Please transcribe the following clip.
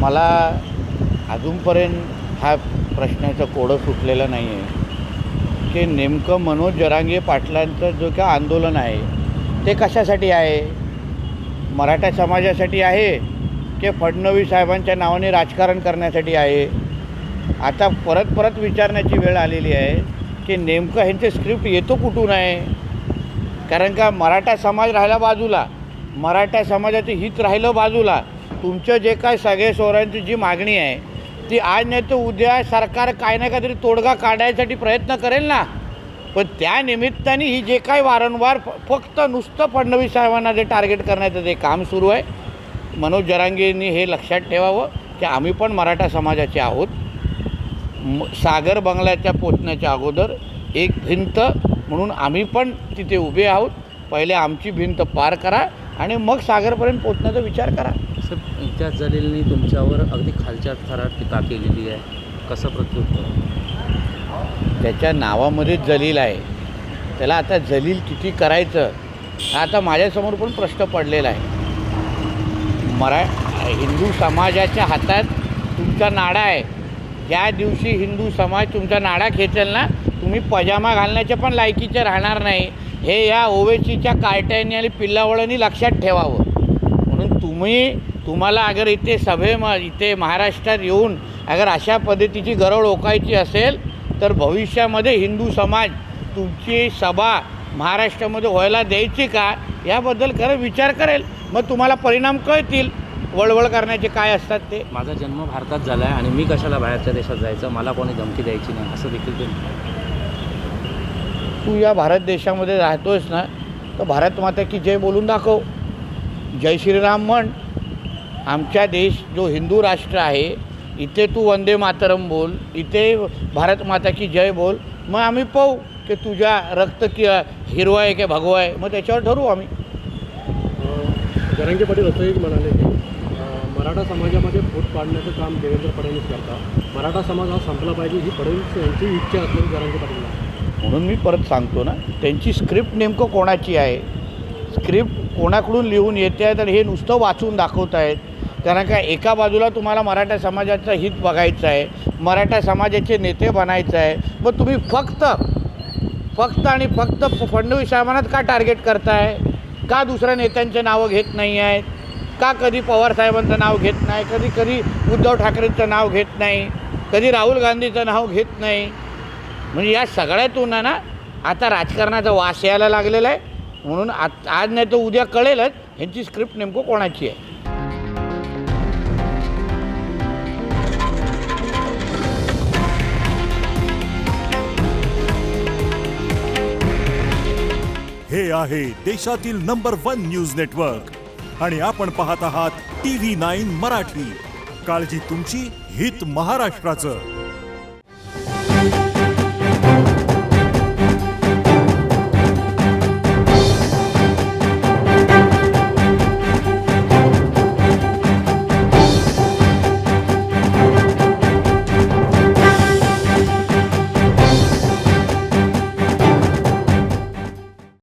मला अजूनपर्यंत हा प्रश्नाचं कोडं सुटलेलं नाही आहे की नेमकं मनोज जरांगे पाटलांचं जो काय आंदोलन आहे ते कशासाठी आहे, मराठा समाजासाठी आहे की फडणवीस साहेबांच्या नावाने राजकारण करण्यासाठी आहे. आता परत विचारण्याची वेळ आलेली आहे की नेमकं ह्यांचे स्क्रिप्ट येतो कुठून आहे. कारण का मराठा समाज राहिला बाजूला, मराठा समाजाचं हित राहिलं बाजूला, तुमचं जे काय सगळे सोयऱ्यांची जी मागणी आहे ती आज नाही तर उद्या सरकार काय ना काहीतरी तोडगा काढायसाठी प्रयत्न करेल ना. पण त्या निमित्ताने ही जे काय वारंवार फक्त नुसतं फडणवीस साहेबांना जे टार्गेट करण्याचं जे काम सुरू आहे, मनोज जरांगेंनी हे लक्षात ठेवावं की आम्ही पण मराठा समाजाचे आहोत. सागर बंगल्याच्या पोचण्याच्या अगोदर एक भिंत म्हणून आम्ही पण तिथे उभे आहोत. पहिले आमची भिंत पार करा आणि मग सागरपर्यंत पोचण्याचा विचार करा. इम्तियाज जलीलनी तुमच्यावर अगदी खालच्या थरात टीका केलेली आहे, कसं प्रत्युत्तर? त्याच्या नावामध्येच जलील आहे, त्याला आता जलील किती करायचं हा आता माझ्यासमोर पण प्रश्न पडलेला आहे. हिंदू समाजाच्या हातात तुमचा नाडा आहे. ज्या दिवशी हिंदू समाज तुमचा नाडा खेचेल ना, तुम्ही पजामा घालण्याच्या पण लायकीचे राहणार नाही. हे या ओवेसीच्या कार्ट्यांनी आणि पिल्लावळांनी लक्षात ठेवावं. म्हणून तुम्हाला अगर इथे इथे महाराष्ट्रात येऊन अगर अशा पद्धतीची गरळ ओकायची असेल तर भविष्यामध्ये हिंदू समाज तुमची सभा महाराष्ट्रामध्ये व्हायला द्यायची का याबद्दल खरं विचार करेल. मग तुम्हाला परिणाम कळतील वळवळ करण्याचे काय असतात ते. माझा जन्म भारतात झाला आहे आणि मी कशाला बाहेरच्या देशात जायचं, मला कोणी धमकी द्यायची नाही असं देखील ते. तू या भारत देशामध्ये राहतोयस ना, तर भारत माता की जय बोलून दाखव. जय श्रीराम म्हण. आमचा देश जो हिंदू राष्ट्र आहे इथे तू वंदे मातरम बोल, इथे भारत माता की जय बोल. मग आम्ही पाहू की तुझ्या रक्त की हिरवा आहे की भगवा आहे, मग त्याच्यावर ठरवू आम्ही. जरांगे पाटील असंही म्हणाले की मराठा समाजामध्ये फूट पाडण्याचं काम देवेंद्र फडणवीस करतात. मराठा समाज हा संपला पाहिजे ही फडणवीस यांची इच्छा असलेली जरांगे पाटील. म्हणून मी परत सांगतो ना, त्यांची स्क्रिप्ट नेमकं कोणाची आहे, स्क्रिप्ट कोणाकडून लिहून येते आहे, तर हे नुसतं वाचून दाखवत आहेत. कारण का एका बाजूला तुम्हाला मराठा समाजाचं हित बघायचं आहे, मराठा समाजाचे नेते बनायचं आहे, मग तुम्ही फक्त आणि फक्त फडणवीस साहेबांनाच का टार्गेट करताय? का दुसऱ्या नेत्यांचे नावं घेत नाही आहेत? का कधी पवार साहेबांचं नाव घेत नाही, कधी उद्धव ठाकरेंचं नाव घेत नाही, कधी राहुल गांधीचं नाव घेत नाही? म्हणजे या सगळ्यातून ना आता राजकारणाचा वास यायला लागलेला आहे. म्हणून आज नाही तर उद्या कळेलच ह्यांची स्क्रिप्ट नेमकं कोणाची आहे. हे आहे देशातील नंबर 1 न्यूज नेटवर्क आणि आपण पाहत आहात TV9 मराठी. काळजी तुमची, हित महाराष्ट्राचं.